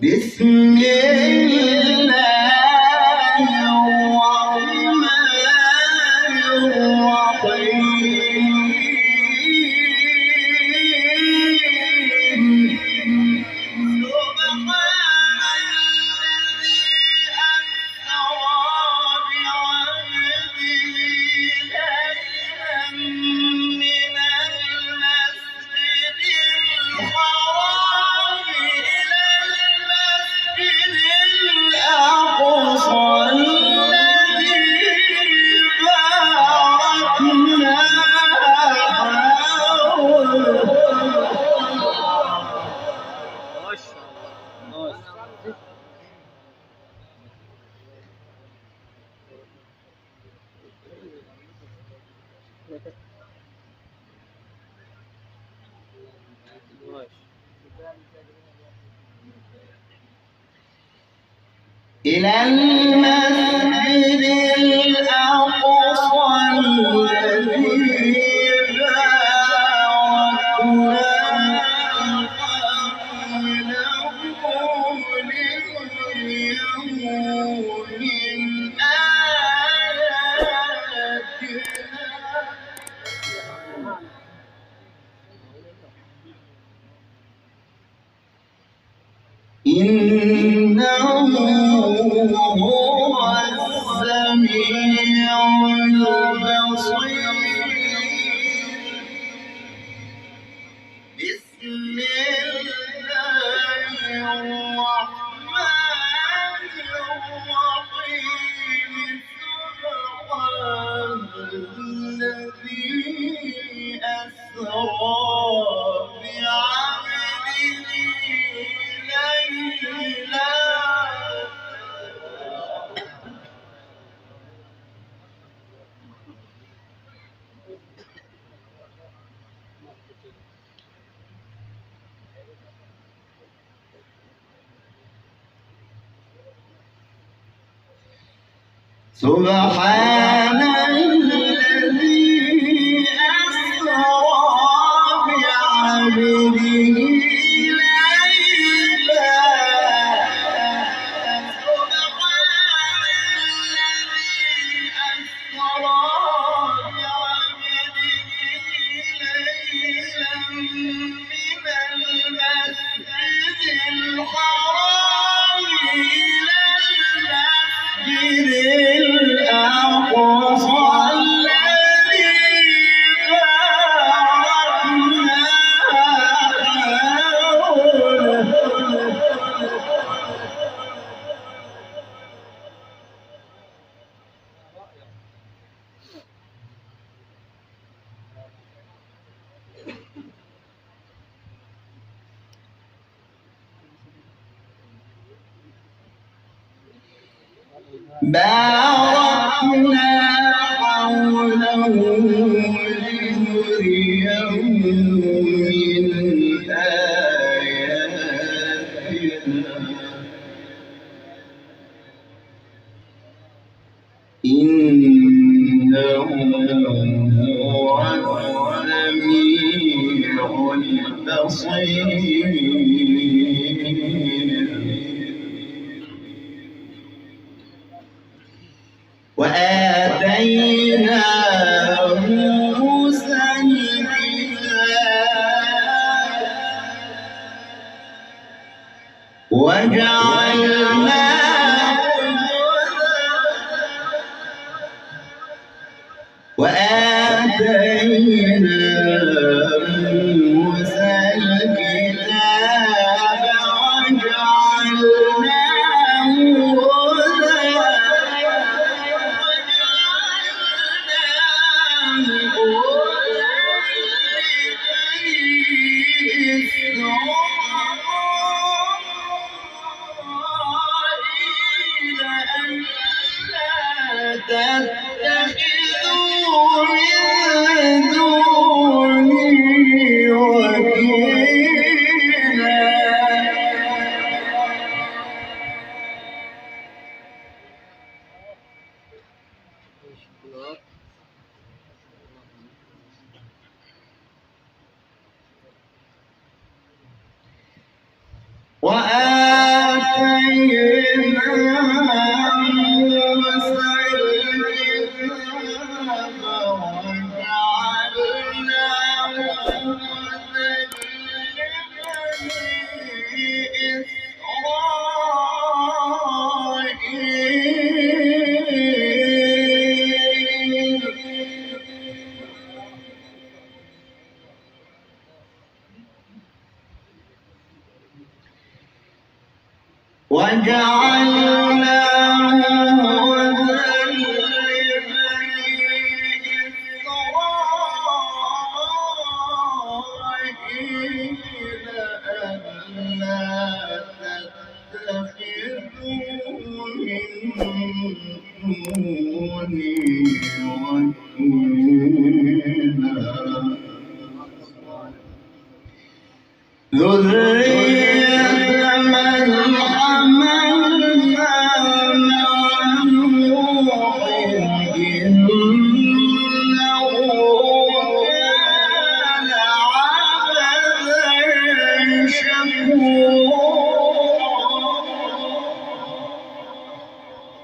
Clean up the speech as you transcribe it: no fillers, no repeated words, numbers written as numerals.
بسم الله الرحمن الرحيم إلى المسجد الأقصى الذي إنه هو السميع البصير بسم الله الرحمن الرحيم سبحان الذي أسرى سبحان الذي أسرى بعبده ليلا من المسجد الحرام إلى المسجد الأقصى الذي باركنا حوله باركنا حوله لنريه من آياتنا إنه هو السميع البصير وآتيناه موسى الكتاب وجعلناه موسى الكتاب وجعلناه وجعلناه هدى لبني إسرائيل ألا تتخذوا من دوني وكيلا ذرية من حملنا مع نوح إنه كان عبدا شكورا